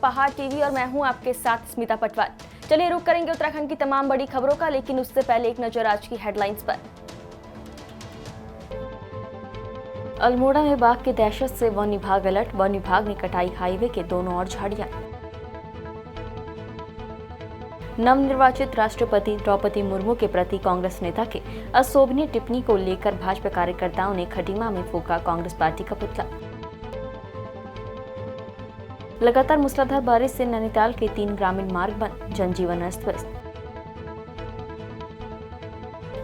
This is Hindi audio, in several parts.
पहाड़ टीवी और मैं हूं आपके साथ स्मिता पटवार। चलिए रुक करेंगे उत्तराखंड की तमाम बड़ी खबरों का, लेकिन उससे पहले एक नजर आज की हेडलाइंस पर। अल्मोड़ा में बाघ की दहशत से वन विभाग अलर्ट, वन विभाग ने कटाई हाईवे के दोनों ओर झाड़ियां। नवनिर्वाचित राष्ट्रपति द्रौपदी मुर्मू के प्रति कांग्रेस नेता के अशोभनीय टिप्पणी को लेकर भाजपा कार्यकर्ताओं ने खटीमा में फूंका कांग्रेस पार्टी का पुतला। लगातार मूसलाधार बारिश से नैनीताल के 3 ग्रामीण मार्ग बंद, जनजीवन अस्त व्यस्त।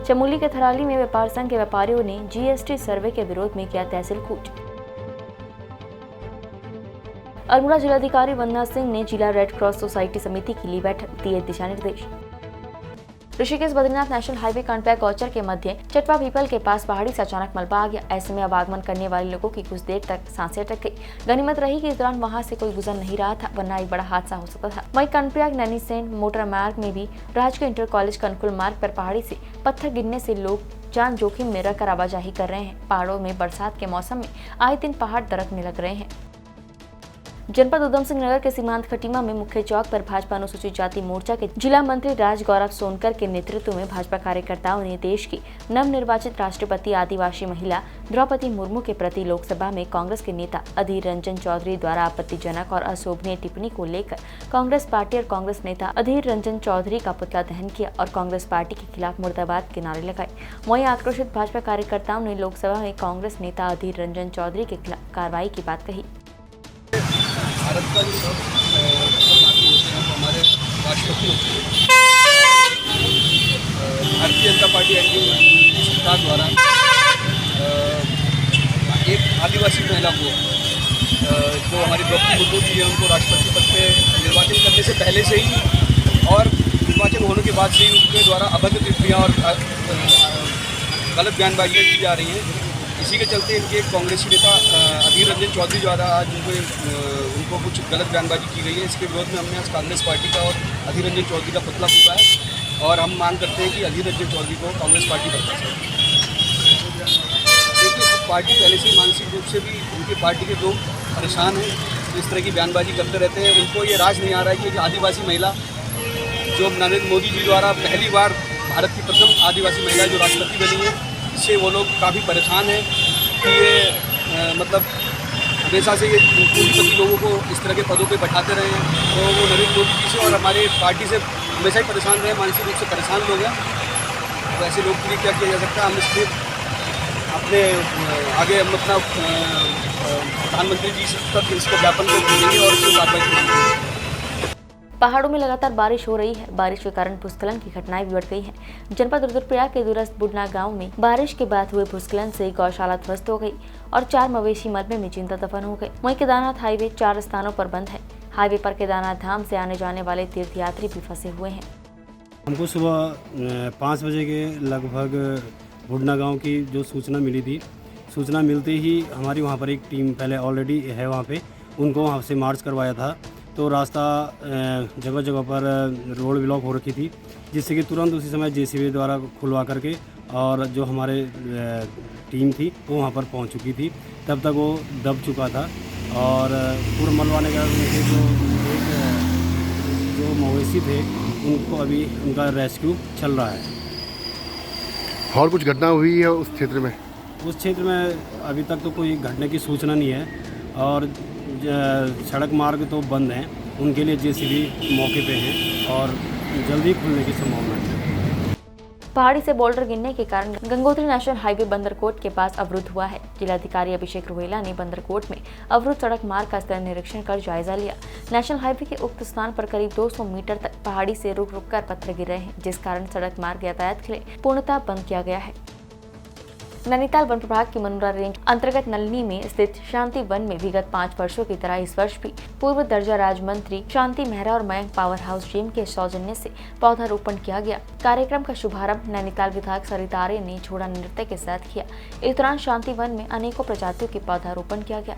चमोली के थराली में व्यापार संघ के व्यापारियों ने जीएसटी सर्वे के विरोध में किया तहसील कूच। अल्मोड़ा जिलाधिकारी वंदना सिंह ने जिला रेड क्रॉस सोसाइटी समिति की ली बैठक, दिए दिशा निर्देश। ऋषिकेश बद्रीनाथ नेशनल हाईवे कांडपैया गौचर के मध्य चटवा पीपल के पास पहाड़ी से अचानक मलबा आ गया। ऐसे में आवागमन करने वाले लोगों की कुछ देर तक सांसें अटक गई। गनीमत रही कि इस दौरान वहां से कोई गुजर नहीं रहा था, वरना एक बड़ा हादसा हो सकता था। वहीं कांडपैया नैनीसेंट मोटर मार्ग में भी राजकीय इंटर कॉलेज कनकुल मार्ग पर पहाड़ी से पत्थर गिरने से लोग जान जोखिम में रखकर आवाजाही कर रहे हैं। पहाड़ों में बरसात के मौसम में आए दिन पहाड़ दरकने लग रहे हैं। जनपद उधम सिंह नगर के सीमांत खटीमा में मुख्य चौक पर भाजपा अनुसूचित जाति मोर्चा के जिला मंत्री राज गौरव सोनकर के नेतृत्व में भाजपा कार्यकर्ताओं ने देश की नवनिर्वाचित राष्ट्रपति आदिवासी महिला द्रौपदी मुर्मू के प्रति लोकसभा में कांग्रेस के नेता अधीर रंजन चौधरी द्वारा आपत्तिजनक और अशोभनीय टिप्पणी को लेकर कांग्रेस पार्टी और कांग्रेस नेता अधीर रंजन चौधरी का पुतला दहन किया और कांग्रेस पार्टी के खिलाफ मुर्दाबाद के नारे लगाए। वहीं आक्रोशित भाजपा कार्यकर्ताओं ने लोकसभा में कांग्रेस नेता अधीर रंजन चौधरी के खिलाफ कार्रवाई की बात कही। भारत का जो हमारे राष्ट्रपति भारतीय जनता पार्टी एनडीए सरकार द्वारा एक आदिवासी महिला को जो हमारी द्रौपदी मुर्मू जी है उनको राष्ट्रपति पद पे निर्वाचन करने से पहले से ही और निर्वाचन होने के बाद से ही उनके द्वारा अभद्र टिप्पणियाँ और गलत बयानबाजियाँ की जा रही हैं। इसी के चलते इनके कांग्रेसी नेता अधीर रंजन चौधरी द्वारा आज उनको कुछ गलत बयानबाजी की गई है। इसके विरोध में हमने आज कांग्रेस पार्टी का और अधीर रंजन चौधरी का पुतला फूंका है और हम मांग करते हैं कि अधीर रंजन चौधरी को कांग्रेस पार्टी बर्खास्त करें। देखिए, पार्टी पहले से ही मानसिक रूप से भी उनकी पार्टी के लोग परेशान हैं, इस तरह की बयानबाजी करते रहते हैं। उनको ये राज नहीं आ रहा है कि आदिवासी महिला जो नरेंद्र मोदी जी द्वारा पहली बार भारत की प्रथम आदिवासी महिला जो राष्ट्रपति बनी है, इससे वो लोग काफ़ी परेशान हैं कि ये मतलब हमेशा से ये पूंजीपति लोगों को इस तरह के पदों पे बैठाते रहे हैं। तो वो नरेंद्र मोदी जी से और हमारे पार्टी से हमेशा ही परेशान रहे, मानसिक रूप से परेशान लोग हैं। तो ऐसे लोग के लिए क्या किया जा सकता है? हम इसलिए अपने आगे हम अपना प्रधानमंत्री जी तक इसको ज्ञापन को भेजेंगे और इसको कार्रवाई करेंगे। पहाड़ों में लगातार बारिश हो रही है। बारिश के कारण भूस्खलन की घटनाएं भी बढ़ गई हैं। जनपद रुद्रप्रयाग के दूरस्थ बुढ़ना गांव में बारिश के बाद हुए भूस्खलन से गौशाला ध्वस्त हो गई और 4 मवेशी मलबे में जिंदा दफन हो गए। वहीं केदारनाथ हाईवे 4 स्थानों पर बंद है। हाईवे पर केदारनाथ धाम से आने जाने वाले तीर्थयात्री भी फंसे हुए हैं। हमको सुबह 5 बजे के लगभग बुढ़ना गाँव की जो सूचना मिली थी, सूचना मिलते ही हमारी वहाँ पर एक टीम पहले ऑलरेडी है वहाँ पे, उनको वहाँ से मार्च करवाया था। तो रास्ता जगह जगह पर रोड ब्लॉक हो रखी थी, जिससे कि तुरंत उसी समय जेसीबी द्वारा खुलवा करके और जो हमारे टीम थी वो वहाँ पर पहुँच चुकी थी। तब तक वो दब चुका था और पूरा मलबाने का जो मवेशी थे उनको अभी उनका रेस्क्यू चल रहा है। और कुछ घटना हुई है उस क्षेत्र में? उस क्षेत्र में अभी तक तो कोई घटने की सूचना नहीं है और सड़क मार्ग तो बंद हैं, उनके लिए जेसीबी मौके पे हैं और जल्दी खुलने की संभावना है। पहाड़ी से बोल्डर गिरने के कारण गंगोत्री नेशनल हाईवे बंदरकोट के पास अवरुद्ध हुआ है। जिलाधिकारी अभिषेक रोहेला ने बंदरकोट में अवरुद्ध सड़क मार्ग का स्थल निरीक्षण कर जायजा लिया। नेशनल हाईवे के उक्त स्थान पर करीब 200 मीटर तक पहाड़ी से रुक रुक कर पत्थर गिर रहे हैं, जिस कारण सड़क मार्ग यातायात के लिए पूर्णतः बंद किया गया है। नैनीताल वन प्रभाग की मनोरा रेंज अंतर्गत नलिनी में स्थित शांति वन में विगत 5 वर्षों की तरह इस वर्ष भी पूर्व दर्जा राज मंत्री शांति मेहरा और मयंक पावर हाउस जिम के सौजन्य से पौधारोपण किया गया। कार्यक्रम का शुभारंभ नैनीताल विधायक सरिता आर्य ने झोड़ा नृत्य के साथ किया। इस दौरान शांति वन में अनेकों प्रजातियों के पौधारोपण किया गया।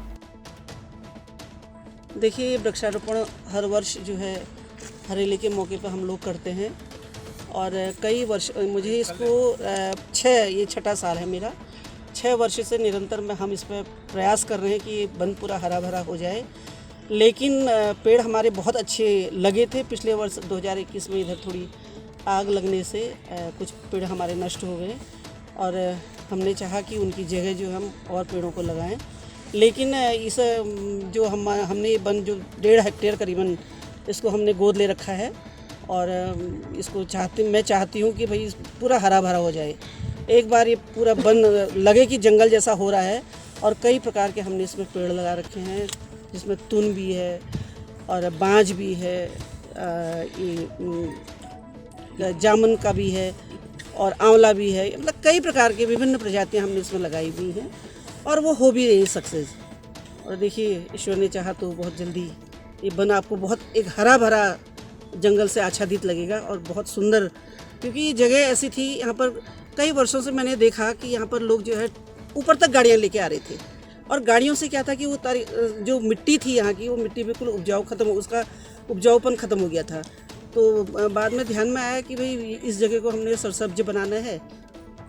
देखिए, वृक्षारोपण हर वर्ष जो है हरेली के मौके पर हम लोग करते हैं और कई वर्ष मुझे इसको ये 6ठा साल है मेरा। 6 वर्ष से निरंतर में हम इस पर प्रयास कर रहे हैं कि वन पूरा हरा भरा हो जाए। लेकिन पेड़ हमारे बहुत अच्छे लगे थे। पिछले वर्ष 2021 में इधर थोड़ी आग लगने से कुछ पेड़ हमारे नष्ट हो गए और हमने चाहा कि उनकी जगह जो हम और पेड़ों को लगाएं। लेकिन इस जो हमने वन जो 1.5 हेक्टेयर करीबन इसको हमने गोद ले रखा है और इसको मैं चाहती हूँ कि भाई पूरा हरा भरा हो जाए। एक बार ये पूरा वन लगे कि जंगल जैसा हो रहा है और कई प्रकार के हमने इसमें पेड़ लगा रखे हैं, जिसमें तुन भी है और बांज भी है, जामुन का भी है और आंवला भी है। मतलब कई प्रकार के विभिन्न प्रजातियां हमने इसमें लगाई हुई हैं और वो हो भी रही सक्सेस। और देखिए ईश्वर ने चाहा तो बहुत जल्दी ये वन आपको बहुत एक हरा भरा जंगल से आच्छादित लगेगा और बहुत सुंदर, क्योंकि ये जगह ऐसी थी, यहाँ पर कई वर्षों से मैंने देखा कि यहाँ पर लोग जो है ऊपर तक गाड़ियाँ लेके आ रहे थे और गाड़ियों से क्या था कि वो जो मिट्टी थी यहाँ की, वो मिट्टी बिल्कुल उसका उपजाऊपन ख़त्म हो गया था। तो बाद में ध्यान में आया कि भाई इस जगह को हमने सरसब्ज बनाना है,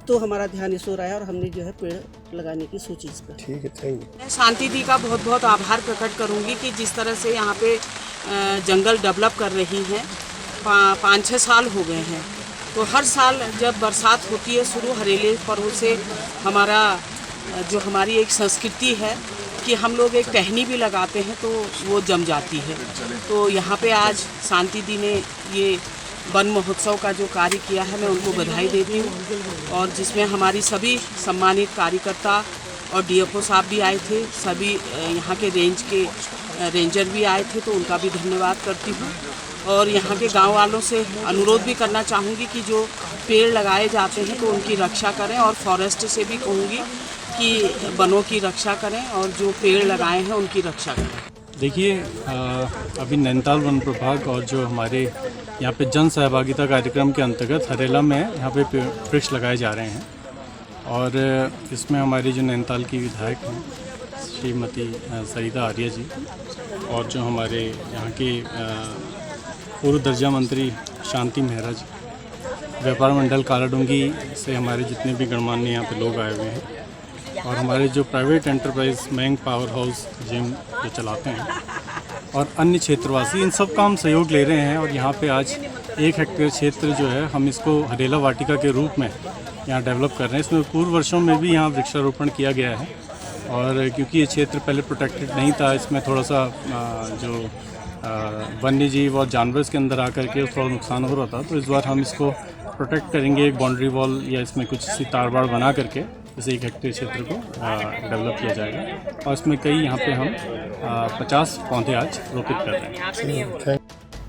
तो हमारा ध्यान इस ओर आया और हमने जो है पेड़ लगाने की सोची इस पर। ठीक है, थैंक यू। मैं शांति दी का बहुत बहुत आभार प्रकट करूंगी कि जिस तरह से यहाँ पे जंगल डेवलप कर रही हैं। 5-6 साल हो गए हैं, तो हर साल जब बरसात होती है शुरू हरेले पर्व से हमारी एक संस्कृति है कि हम लोग एक टहनी भी लगाते हैं तो वो जम जाती है। तो यहाँ पे आज शांति दी ने ये वन महोत्सव का जो कार्य किया है, मैं उनको बधाई देती हूँ। और जिसमें हमारी सभी सम्मानित कार्यकर्ता और डीएफओ साहब भी आए थे, सभी यहाँ के रेंज के रेंजर भी आए थे, तो उनका भी धन्यवाद करती हूँ। और यहाँ के गांव वालों से अनुरोध भी करना चाहूँगी कि जो पेड़ लगाए जाते हैं तो उनकी रक्षा करें, और फॉरेस्ट से भी कहूँगी कि वनों की रक्षा करें और जो पेड़ लगाए हैं उनकी रक्षा करें। देखिए, अभी नैनीताल वन प्रभाग और जो हमारे यहाँ पे जन सहभागिता कार्यक्रम के अंतर्गत हरेला में यहाँ पे वृक्ष लगाए जा रहे हैं। और इसमें हमारी जो नैनीताल की विधायक हैं श्रीमती सईदा आर्या जी, और जो हमारे यहाँ के पूर्व दर्जा मंत्री शांति मेहरा जी, व्यापार मंडल कालाडूंगी से हमारे जितने भी गणमान्य यहाँ पे लोग आए हुए हैं, और हमारे जो प्राइवेट एंटरप्राइज मैंग पावर हाउस जिम जो चलाते हैं, और अन्य क्षेत्रवासी, इन सब का हम सहयोग ले रहे हैं। और यहाँ पे आज 1 हेक्टेयर क्षेत्र जो है हम इसको हरेला वाटिका के रूप में यहाँ डेवलप कर रहे हैं। इसमें पूर्व वर्षों में भी यहाँ वृक्षारोपण किया गया है, और क्योंकि ये क्षेत्र पहले प्रोटेक्टेड नहीं था, इसमें थोड़ा सा जो वन्य जीव और जानवर इसके अंदर आकर के थोड़ा नुकसान हो रहा था, तो इस बार हम इसको प्रोटेक्ट करेंगे। एक बाउंड्री वॉल या इसमें कुछ सी तार बाड़ बना करके इसे 1 हेक्टेयर क्षेत्र को डेवलप किया जाएगा। और इसमें कई यहाँ पे हम 50 पौधे आज रोपित कर रहे हैं।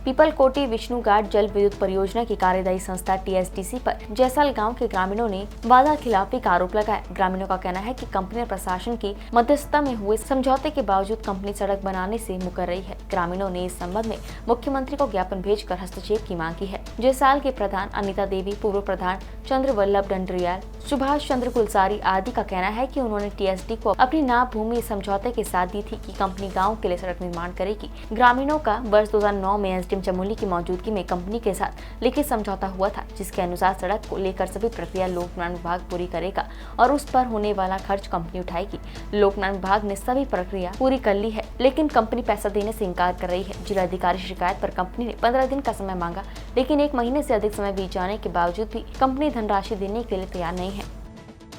पीपल कोटी विष्णु घाट जल विद्युत परियोजना की कार्यदायी संस्था टीएसडीसी पर जैसाल गांव के ग्रामीणों ने वादा खिलाफी का आरोप लगाया। ग्रामीणों का कहना है कि कंपनी और प्रशासन की मध्यस्थता में हुए समझौते के बावजूद कंपनी सड़क बनाने से मुकर रही है। ग्रामीणों ने इस संबंध में मुख्यमंत्री को ज्ञापन भेजकर हस्तक्षेप की मांग की है। जैसाल के प्रधान अनिता देवी, पूर्व प्रधान चंद्र वल्लभ डंडरियाल, सुभाष चंद्र कुलसारी आदि का कहना है कि उन्होंने टीएसडी को अपनी नाप भूमि समझौते के साथ दी थी कि कंपनी गाँव के लिए सड़क निर्माण करेगी। ग्रामीणों का वर्ष 2009 में एसडीएम चमोली की मौजूदगी में कंपनी के साथ लिखित समझौता हुआ था, जिसके अनुसार सड़क को लेकर सभी प्रक्रिया लोक निर्माण विभाग पूरी करेगा और उस पर होने वाला खर्च कंपनी उठाएगी। लोक निर्माण विभाग ने सभी प्रक्रिया पूरी कर ली है, लेकिन कंपनी पैसा देने से इंकार कर रही है। जिलाधिकारी शिकायत पर कंपनी ने 15 दिन का समय मांगा, लेकिन 1 महीने से अधिक समय बीत जाने के बावजूद भी कंपनी धनराशि देने के लिए तैयार नहीं है।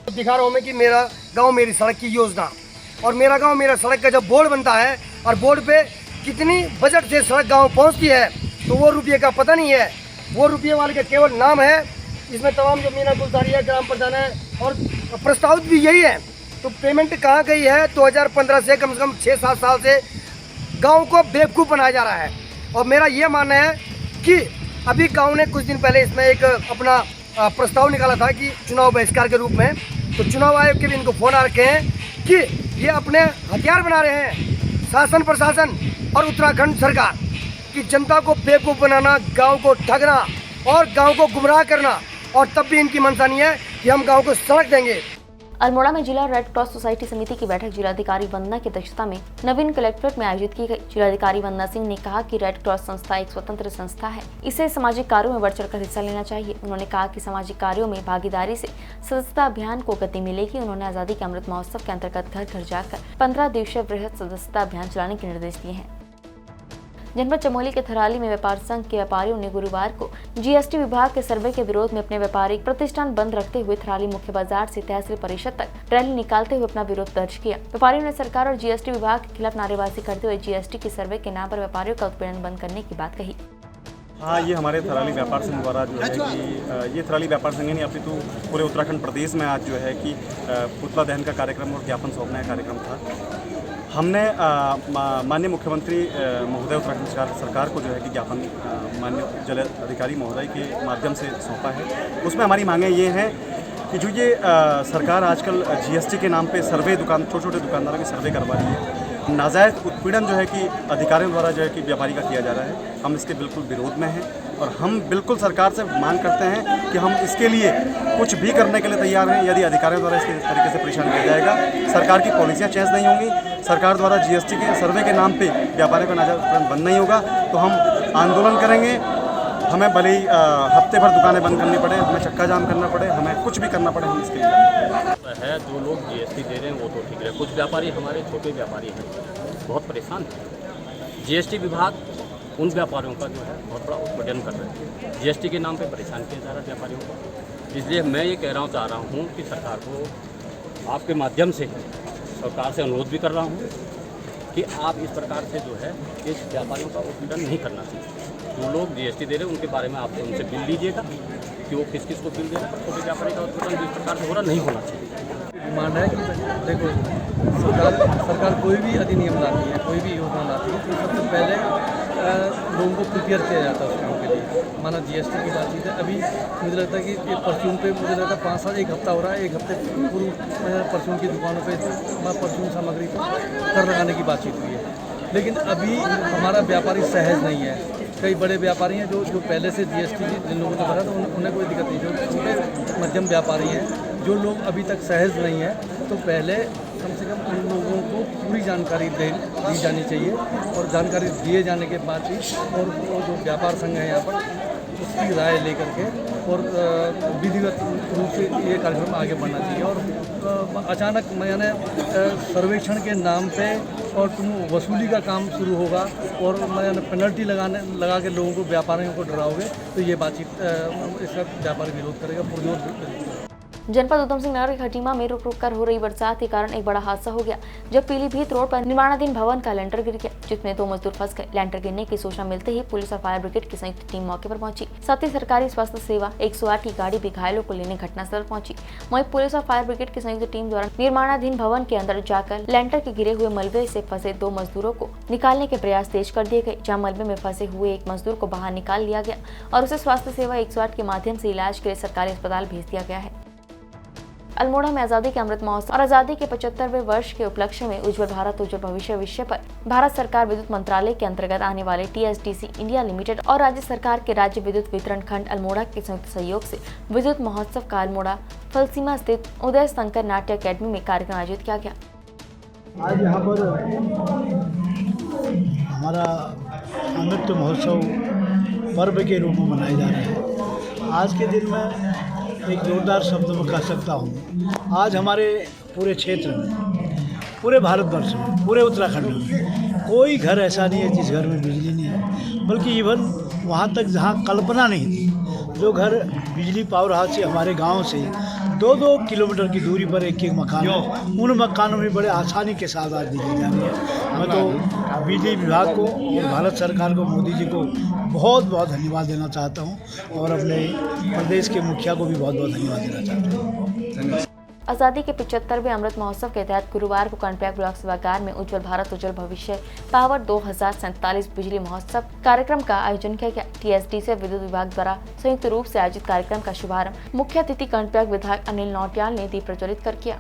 दिखा रहा हूँ मैं कि मेरा गांव मेरी सड़क की योजना, और मेरा गांव मेरा सड़क का जब बोर्ड बनता है और बोर्ड पे कितनी बजट से सड़क गांव पहुंचती है, तो वो रुपये का पता नहीं है। वो रुपये वाले का केवल नाम है। इसमें तमाम जो मीना गुलजारी है, ग्राम प्रधान है, और प्रस्तावित भी यही है। तो पेमेंट कहाँ गई है? 2015 से कम 6-7 साल से गाँव को बेवकूफ़ बनाया जा रहा है। और मेरा ये मानना है कि अभी गाँव ने कुछ दिन पहले इसमें एक अपना प्रस्ताव निकाला था कि चुनाव बहिष्कार के रूप में, तो चुनाव आयोग के भी इनको फोन आ रखे हैं कि ये अपने हथियार बना रहे हैं, शासन प्रशासन और उत्तराखंड सरकार, कि जनता को बेवकूफ़ बनाना, गांव को ठगना और गांव को गुमराह करना। और तब भी इनकी मंशा नहीं है कि हम गांव को सड़क देंगे। अल्मोड़ा में जिला रेड क्रॉस सोसाइटी समिति की बैठक जिलाधिकारी वंदना की अध्यक्षता में नवीन कलेक्ट्रेट में आयोजित की गई। जिलाधिकारी वंदना सिंह ने कहा कि रेड क्रॉस संस्था एक स्वतंत्र संस्था है, इसे सामाजिक कार्यों में बढ़ चढ़कर हिस्सा लेना चाहिए। उन्होंने कहा कि सामाजिक कार्यों में भागीदारी से सदस्यता अभियान को गति मिलेगी। उन्होंने आजादी के अमृत महोत्सव के अंतर्गत घर घर जाकर 15 दिवसीय वृहद सदस्यता अभियान चलाने के निर्देश दिए हैं। जनपद चमोली के थराली में व्यापार संघ के व्यापारियों ने गुरुवार को जीएसटी विभाग के सर्वे के विरोध में अपने व्यापारिक प्रतिष्ठान बंद रखते हुए थराली मुख्य बाजार से तहसील परिषद तक रैली निकालते हुए अपना विरोध दर्ज किया। व्यापारियों ने सरकार और जीएसटी विभाग के खिलाफ नारेबाजी करते हुए जीएसटी की सर्वे के नाम पर व्यापारियों का उत्पीड़न बंद करने की बात कही। हाँ, ये हमारे थराली व्यापार संघ द्वारा जो है कि ये थराली व्यापार संघ नहीं अपितु पूरे उत्तराखंड प्रदेश में आज जो है कि पुतला दहन का कार्यक्रम और ज्ञापन सौंपने का कार्यक्रम था। हमने माननीय मुख्यमंत्री महोदय उत्तराखंड सरकार को जो है कि ज्ञापन माननीय जल अधिकारी महोदय के माध्यम से सौंपा है। उसमें हमारी मांगें ये हैं कि जो ये सरकार आजकल जीएसटी के नाम पे सर्वे छोटे छोटे दुकानदारों की सर्वे करवा रही है, नाजायज़ उत्पीड़न जो है कि अधिकारियों द्वारा जो है कि व्यापारी का किया जा रहा है, हम इसके बिल्कुल विरोध में हैं और हम बिल्कुल सरकार से मांग करते हैं कि हम इसके लिए कुछ भी करने के लिए तैयार हैं। यदि अधिकारियों द्वारा इसके तरीके से परेशान किया जाएगा, सरकार की पॉलिसियाँ चेंज नहीं होंगी, सरकार द्वारा जीएसटी के सर्वे के नाम पे व्यापारियों का नाजायज़ उत्पीड़न बंद नहीं होगा तो हम आंदोलन करेंगे। हमें भले ही हफ्ते भर दुकानें बंद करनी पड़े, हमें चक्का जाम करना पड़े, हमें कुछ भी करना पड़े, हम इसके लिए है। जो लोग जीएसटी दे रहे हैं वो तो ठीक है, कुछ व्यापारी हमारे छोटे व्यापारी हैं बहुत परेशान हैं। जीएसटी विभाग उन व्यापारियों का जो है बहुत बड़ा उत्पीड़न कर रहे हैं, जीएसटी के नाम पे परेशान किया जा रहा है व्यापारियों को। इसलिए मैं ये चाह रहा हूँ कि सरकार को आपके माध्यम से सरकार से अनुरोध भी कर रहा हूँ कि आप इस प्रकार से जो है इस व्यापारियों का उत्पीड़न नहीं करना चाहिए। जो लोग जीएसटी दे रहे हैं उनके बारे में आप उनसे बिल लीजिएगा कि वो किस किस को बिल दे रहे हैं, छोटे व्यापारी का उत्पीड़न इस प्रकार से हो रहा नहीं होना चाहिए। डिमांड है कि देखो सरकार कोई भी अधिनियम लाती है, कोई भी योजना लाती है तो सबसे पहले लोगों को प्रिपेयर किया जाता है उस काम के लिए। माना जीएसटी की बातचीत है, अभी मुझे लगता है कि ये परचून पे मुझे लगता है 5 साल 1 हफ्ता हो रहा है, 1 हफ्ते पूर्व परचून की दुकानों पे परचून सामग्री पर कर लगाने की बातचीत हुई है। लेकिन अभी हमारा व्यापारी सहज नहीं है। कई बड़े व्यापारी हैं जो पहले से जीएसटी जिन लोगों ने भरा तो उन्हें कोई दिक्कत नहीं, जो छोटे मध्यम व्यापारी हैं जो लोग अभी तक सहज नहीं हैं, तो पहले कम से कम उन लोगों को पूरी जानकारी दी जानी चाहिए और जानकारी दिए जाने के बाद ही और जो व्यापार संघ है यहाँ पर उसकी राय लेकर के और विधिवत रूप से ये कार्यक्रम आगे बढ़ना चाहिए। और अचानक मैंने सर्वेक्षण के नाम पे और तुम वसूली का काम शुरू होगा और मैंने पेनल्टी लगा के लोगों को व्यापारियों को डराओगे तो ये बातचीत इसका व्यापारी विरोध करेगा, पुरजोर। जनपद उधम सिंह नगर के खटीमा में रुक रुक कर हो रही बरसात के कारण एक बड़ा हादसा हो गया, जब पीलीभीत रोड पर निर्माणाधीन भवन का लेंटर गिर गया, जिसमें 2 मजदूर फंस गए। लेंटर गिरने की सूचना मिलते ही पुलिस और फायर ब्रिगेड की संयुक्त टीम मौके पर पहुंची। साथ ही सरकारी स्वास्थ्य सेवा 108 की गाड़ी भी घायलों को लेने घटनास्थल पर पहुंची। वहीं पुलिस और फायर ब्रिगेड की संयुक्त टीम द्वारा निर्माणाधीन भवन के अंदर जाकर लेंटर के गिरे हुए मलबे से फंसे 2 मजदूरों को निकालने के प्रयास तेज कर दिए गए, जहाँ मलबे में फंसे हुए एक मजदूर को बाहर निकाल लिया गया और उसे स्वास्थ्य सेवा 108 के माध्यम से इलाज के लिए सरकारी अस्पताल भेज दिया गया है। अल्मोड़ा में आजादी के अमृत महोत्सव और आजादी के 75वें वर्ष के उपलक्ष्य में उज्जवल भारत उज्जवल भविष्य विषय पर भारत सरकार विद्युत मंत्रालय के अंतर्गत आने वाले TSDC इंडिया लिमिटेड और राज्य सरकार के राज्य विद्युत वितरण खंड अल्मोड़ा के संयुक्त सहयोग से विद्युत महोत्सव का अल्मोड़ा फलसीमा स्थित उदय शंकर नाट्य अकेडमी में कार्यक्रम आयोजित किया गया। आज यहाँ पर हमारा अमृत महोत्सव पर्व के रूप में मनाया जा रहा है। आज के दिन में एक जोरदार शब्द में कह सकता हूँ, आज हमारे पूरे क्षेत्र में, पूरे भारतवर्ष में, पूरे उत्तराखंड में कोई घर ऐसा नहीं है जिस घर में बिजली नहीं है, बल्कि इवन वहाँ तक जहाँ कल्पना नहीं थी, जो घर बिजली पावर हाउस से हमारे गांव से 2-2 किलोमीटर की दूरी पर एक मकान है, उन मकानों में बड़े आसानी के साथ आज बिजली जा रही है। मैं तो बिजली विभाग को और भारत सरकार को, मोदी जी को बहुत बहुत धन्यवाद देना चाहता हूं और अपने प्रदेश के मुखिया को भी बहुत बहुत धन्यवाद देना चाहता हूं। आजादी के 75वें अमृत महोत्सव के तहत गुरुवार को कर्णप्रयाग ब्लॉक सभागार में उज्जवल भारत उज्जवल भविष्य पावर 2047 बिजली महोत्सव कार्यक्रम का आयोजन किया गया। TSDC विद्युत विभाग द्वारा संयुक्त रूप से आयोजित कार्यक्रम का शुभारंभ मुख्य अतिथि कर्णप्रयाग विधायक अनिल नौटियाल ने दीप प्रज्वलित कर किया।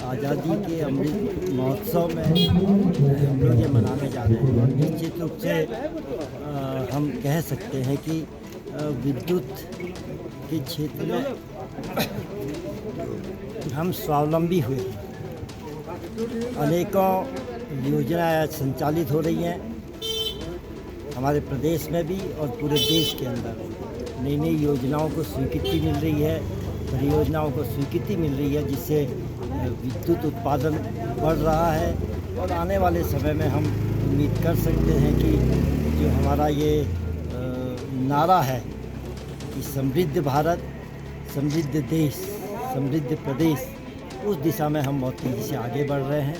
आज़ादी के अमृत महोत्सव में हम लोग ये मनाने जा रहे हैं और निश्चित रूप से हम कह सकते हैं कि विद्युत के क्षेत्र में हम स्वावलंबी हुए हैं। अनेकों योजनाएं संचालित हो रही हैं हमारे प्रदेश में भी और पूरे देश के अंदर। नई नई योजनाओं को स्वीकृति मिल रही है, परियोजनाओं को स्वीकृति मिल रही है, जिससे विद्युत उत्पादन बढ़ रहा है और आने वाले समय में हम उम्मीद कर सकते हैं कि हमारा ये नारा है कि समृद्ध भारत, समृद्ध देश, समृद्ध प्रदेश, उस दिशा में हम बहुत तेज़ी से आगे बढ़ रहे हैं।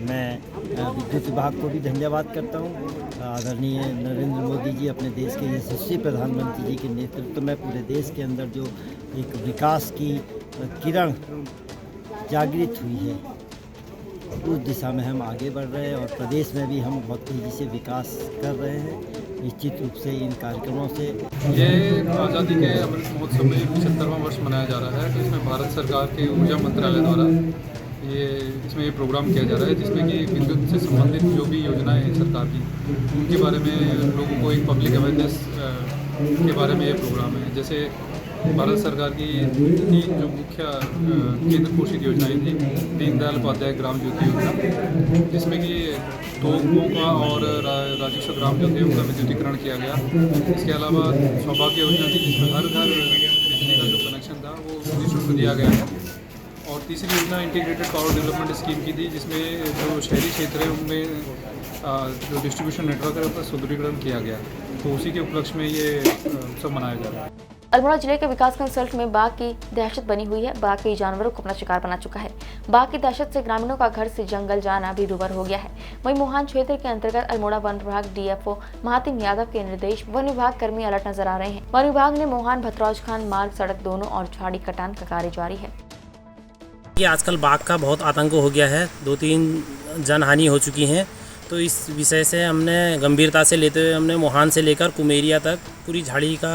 मैं विद्युत विभाग को भी धन्यवाद करता हूँ। आदरणीय नरेंद्र मोदी जी अपने देश के यशस्वी प्रधानमंत्री जी के नेतृत्व में पूरे देश के अंदर जो एक विकास की किरण जागृत हुई है, उस दिशा में हम आगे बढ़ रहे हैं और प्रदेश में भी हम बहुत तेज़ी से विकास कर रहे हैं। निश्चित रूप से इन कार्यक्रमों से ये आज़ादी के अमृत महोत्सव में 75वां वर्ष मनाया जा रहा है, तो इसमें भारत सरकार के ऊर्जा मंत्रालय द्वारा इसमें ये प्रोग्राम किया जा रहा है, जिसमें कि विद्युत से संबंधित जो भी योजनाएं हैं सरकार की, उनके बारे में लोगों को एक पब्लिक अवेयरनेस के बारे में ये प्रोग्राम है। जैसे भारत सरकार की जो मुख्य केंद्र पोषित योजनाएं थी, दीनदयाल उपाध्याय ग्राम ज्योति योजना, जिसमें कि तोपों का और राजस्व ग्राम ज्योति उनका विद्युतीकरण किया गया। इसके अलावा सौभाग्य योजना थी, जिसमें हर घर बिजली का जो कनेक्शन था वो निःशुल्क दिया गया है। और तीसरी योजना इंटीग्रेटेड पावर डेवलपमेंट स्कीम की थी, जिसमें जो शहरी क्षेत्र है उनमें जो डिस्ट्रीब्यूशन नेटवर्क है उसका सुदृढ़ीकरण किया गया। तो उसी के उपलक्ष्य में ये उत्सव मनाया जा रहा है। अल्मोड़ा जिले के विकासखंड सल्ट में बाघ की दहशत बनी हुई है। बाघ कई जानवरों को अपना शिकार बना चुका है। बाघ की दहशत से ग्रामीणों का घर से जंगल जाना भी दूभर हो गया है। वहीं मोहान क्षेत्र के अंतर्गत अल्मोड़ा वन विभाग डीएफओ महातिम यादव के निर्देश वन विभाग कर्मी अलर्ट नजर आ रहे हैं। वन विभाग ने मोहान भतरौज खान मार्ग सड़क दोनों और झाड़ी कटान का कार्य जारी है। आजकल बाघ का बहुत आतंक हो गया है, 2-3 जनहानि हो चुकी हैं। तो इस विषय से हमने गंभीरता से लेते हुए हमने मोहान से लेकर कुमेरिया तक पूरी झाड़ी का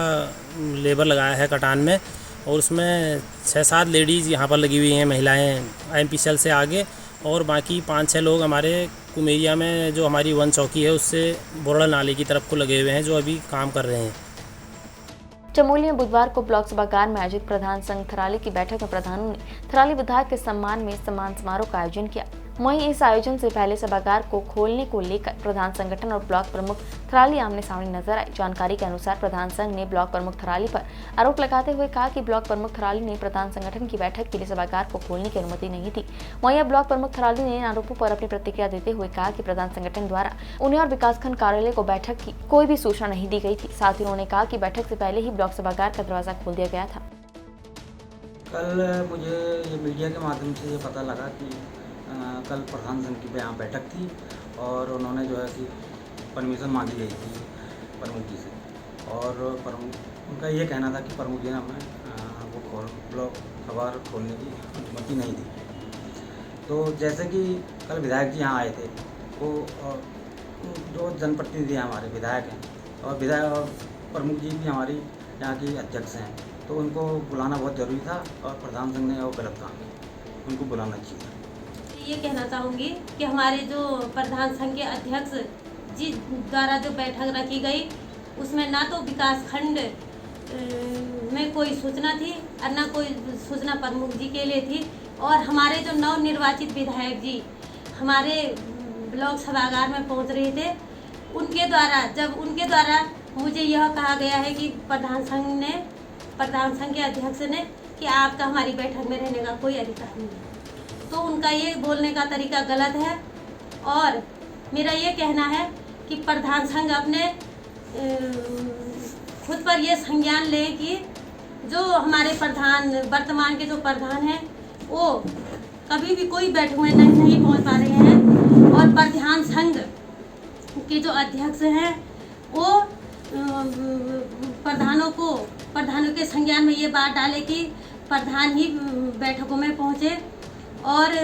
लेबर लगाया है कटान में, और उसमें 6-7 लेडीज़ यहाँ पर लगी हुई हैं, महिलाएं IMPCL से आगे, और बाकी 5-6 लोग हमारे कुमेरिया में जो हमारी वन चौकी है उससे बोरड़ा नाले की तरफ को लगे हुए हैं, जो अभी काम कर रहे हैं। चमोली में बुधवार को ब्लॉक सभागार में आयोजित प्रधान संघ थराली की बैठक में प्रधानों ने थराली विधायक के सम्मान में सम्मान समारोह का आयोजन किया। वहीं इस आयोजन से पहले सभागार को खोलने को लेकर प्रधान संगठन और ब्लॉक प्रमुख थराली आमने सामने नजर आए। जानकारी के अनुसार प्रधान संघ ने ब्लॉक प्रमुख थराली पर आरोप लगाते हुए कहा कि ब्लॉक प्रमुख थराली ने प्रधान संगठन की बैठक के लिए सभागार को खोलने की अनुमति नहीं थी। वहीं अब ब्लॉक प्रमुख थराली ने इन आरोपों पर अपनी प्रतिक्रिया देते हुए कहा कि प्रधान संगठन द्वारा उन्हें और विकासखंड कार्यालय को बैठक की कोई भी सूचना नहीं दी गई थी। साथ ही उन्होंने कहा कि बैठक से पहले ही ब्लॉक सभागार का दरवाजा खोल दिया गया था। कल मुझे ये मीडिया के माध्यम से ये पता लगा कि कल प्रधान संघ की यहाँ बैठक थी और उन्होंने जो है कि परमिशन मांगी गई थी प्रमुख जी से, और उनका ये कहना था कि प्रमुख जी ने हमें वो ब्लॉक सभागार खोलने की अनुमति नहीं दी। तो जैसे कि कल विधायक जी यहाँ आए थे, वो जो जनप्रतिनिधि हैं हमारे विधायक हैं, और विधायक और प्रमुख जी भी हमारी यहाँ की अध्यक्ष हैं, तो उनको बुलाना बहुत ज़रूरी था और प्रधान संघ ने वो गलत काम किया, उनको बुलाना चाहिए। ये कहना चाहूँगी कि हमारे जो प्रधान संघ के अध्यक्ष जी द्वारा जो बैठक रखी गई, उसमें ना तो विकास खंड में कोई सूचना थी और ना कोई सूचना प्रमुख जी के लिए थी, और हमारे जो नवनिर्वाचित विधायक जी हमारे ब्लॉक सभागार में पहुंच रहे थे, उनके द्वारा मुझे यह कहा गया है कि प्रधान संघ के अध्यक्ष ने कि आपका हमारी बैठक में रहने का कोई अधिकार नहीं है। तो उनका ये बोलने का तरीका गलत है, और मेरा ये कहना है कि प्रधान संघ अपने खुद पर ये संज्ञान ले कि जो हमारे वर्तमान के जो प्रधान हैं वो कभी भी कोई बैठक में नहीं पहुंच पा रहे हैं, और प्रधान संघ के जो अध्यक्ष हैं वो प्रधानों के संज्ञान में ये बात डाले कि प्रधान ही बैठकों में पहुंचे और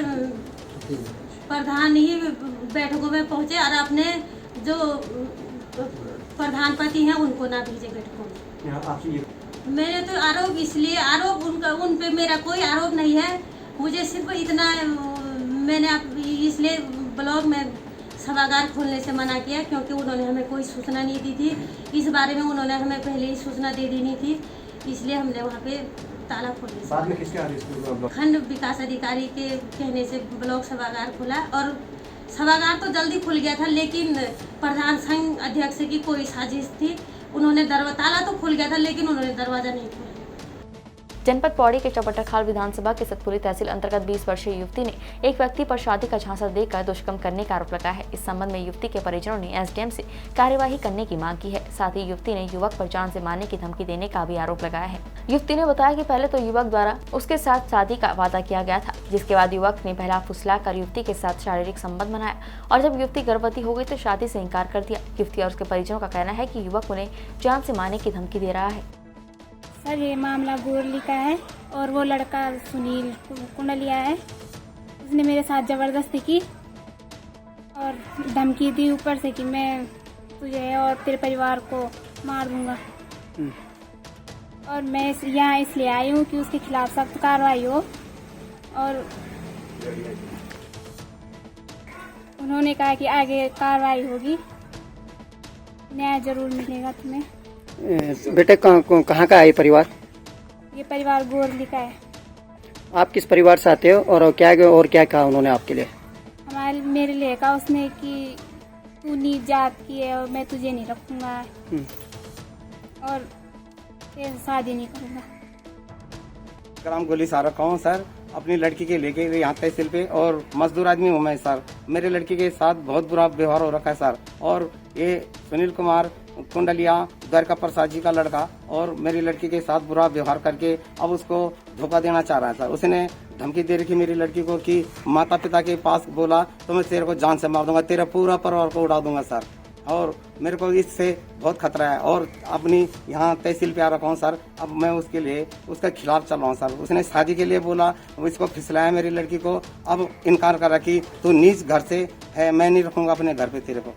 और अपने जो प्रधानपति हैं उनको ना भेजे बैठकों में। मेरे तो आरोप उन पे मेरा कोई आरोप नहीं है, मुझे सिर्फ इतना मैंने इसलिए ब्लॉक में सभागार खोलने से मना किया क्योंकि उन्होंने हमें कोई सूचना नहीं दी थी। इस बारे में उन्होंने हमें पहले ही सूचना दे देनी थी, इसलिए हमने वहाँ पे ताला खोलने बाद में किसके आदेश पे खंड विकास अधिकारी के कहने से ब्लॉक सभागार खुला, और सभागार तो जल्दी खुल गया था, लेकिन प्रधान संघ अध्यक्ष की कोई साजिश थी। उन्होंने ताला तो खुल गया था लेकिन उन्होंने दरवाज़ा नहीं खोला। जनपद पौड़ी के चौबट्टाखाल विधानसभा के सतपुली तहसील अंतर्गत 20 वर्षीय युवती ने एक व्यक्ति पर शादी का झांसा देकर दुष्कर्म करने का आरोप लगाया है। इस संबंध में युवती के परिजनों ने एसडीएम से कार्यवाही करने की मांग की है। साथ ही युवती ने युवक पर जान से मारने की धमकी देने का भी आरोप लगाया है। युवती ने बताया कि पहले तो युवक द्वारा उसके साथ शादी का वादा किया गया था, जिसके बाद युवक ने पहला फुसलाकर युवती के साथ शारीरिक संबंध बनाया और जब युवती गर्भवती हो गई तो शादी से इनकार कर दिया। युवती और उसके परिजनों का कहना है कि युवक उन्हें जान से मारने की धमकी दे रहा है। सर, ये मामला गोरली का है और वो लड़का सुनील कुंडलिया है। उसने मेरे साथ ज़बरदस्ती की और धमकी दी ऊपर से कि मैं तुझे और तेरे परिवार को मार दूंगा। और मैं यहाँ इसलिए आई हूँ कि उसके खिलाफ सख्त कार्रवाई हो। और उन्होंने कहा कि आगे कार्रवाई होगी, न्याय जरूर मिलेगा तुम्हें। बेटे कहाँ का है ये परिवार? ये परिवार गोरली का है। आप किस परिवार से आते हो और क्या कहा उन्होंने आपके लिए? मेरे लिए कहा उसने कि तू नीच जात की है और मैं तुझे नहीं रखूंगा और तेरे शादी नहीं करूंगा। ग्राम गोली सारा कहूँ सर, अपनी लड़की के लेके यहाँ तहसील पे और मजदूर आदमी हूँ मैं सर। मेरे लड़की के साथ बहुत बुरा व्यवहार हो रखा है सर। और ये सुनील कुमार कुंडलिया द्वारका प्रसाद जी का लड़का और मेरी लड़की के साथ बुरा व्यवहार करके अब उसको धोखा देना चाह रहा है सर। उसने धमकी दे रखी मेरी लड़की को कि माता पिता के पास बोला तो मैं तेरे को जान से मार दूंगा, तेरा पूरा परिवार को उड़ा दूंगा सर। और मेरे को इससे बहुत खतरा है और अपनी यहाँ तहसील पे आ रखा हूँ सर। अब मैं उसके लिए उसके खिलाफ चल रहा हूँ सर। उसने शादी के लिए बोला, इसको फिसलाया मेरी लड़की को, अब इनकार करा कि तू नीच घर से है, मैं नहीं रखूंगा अपने घर पे तेरे को।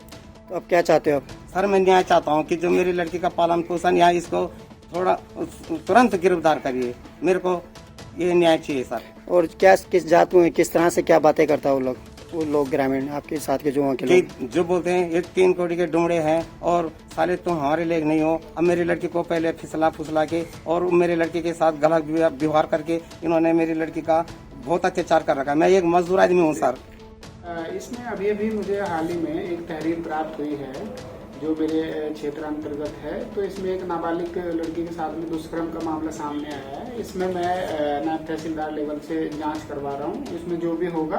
तो अब क्या चाहते हो? सर मैं न्याय चाहता हूँ कि जो मेरी लड़की का पालन पोषण यहाँ इसको थोड़ा तुरंत गिरफ्तार करिए, मेरे को ये न्याय चाहिए सर। और क्या किस जात में किस तरह से क्या बातें करता है वो लोग ग्रामीण आपके साथ के जो वहाँ के लोग जो बोलते हैं ये 3 कोटी के डुमड़े हैं और साले तुम हमारे लेग नहीं हो। अब मेरी लड़की को पहले फुसला के और मेरी लड़की के साथ गलत व्यवहार करके इन्होंने मेरी लड़की का बहुत अत्याचार कर रखा है। मैं एक मजदूर आदमी हूँ सर। इसमें अभी मुझे हाल ही में एक तहरीर प्राप्त हुई है जो मेरे क्षेत्र अंतर्गत है। तो इसमें एक नाबालिग लड़की के साथ में दुष्कर्म का मामला सामने आया है। इसमें मैं नायब तहसीलदार लेवल से जांच करवा रहा हूँ। इसमें जो भी होगा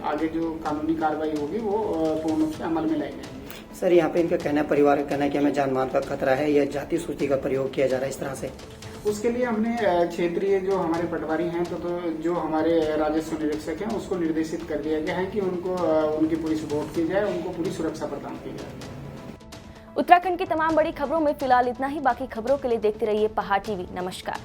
आगे जो कानूनी कार्रवाई होगी वो पूर्ण रूप से अमल में लाई जाएगी। सर, यहाँ पे इनका कहना है, परिवार का कहना है कि हमें जान माल का खतरा है या जाति सूची का प्रयोग किया जा रहा है इस तरह से। उसके लिए हमने क्षेत्रीय जो हमारे पटवारी हैं तो जो हमारे राजस्व निरीक्षक हैं उसको निर्देशित कर दिया गया है कि उनको उनकी पूरी सपोर्ट की जाए, उनको पूरी सुरक्षा प्रदान की जाए। उत्तराखंड की तमाम बड़ी खबरों में फिलहाल इतना ही। बाकी खबरों के लिए देखते रहिए पहाड़ टीवी। नमस्कार।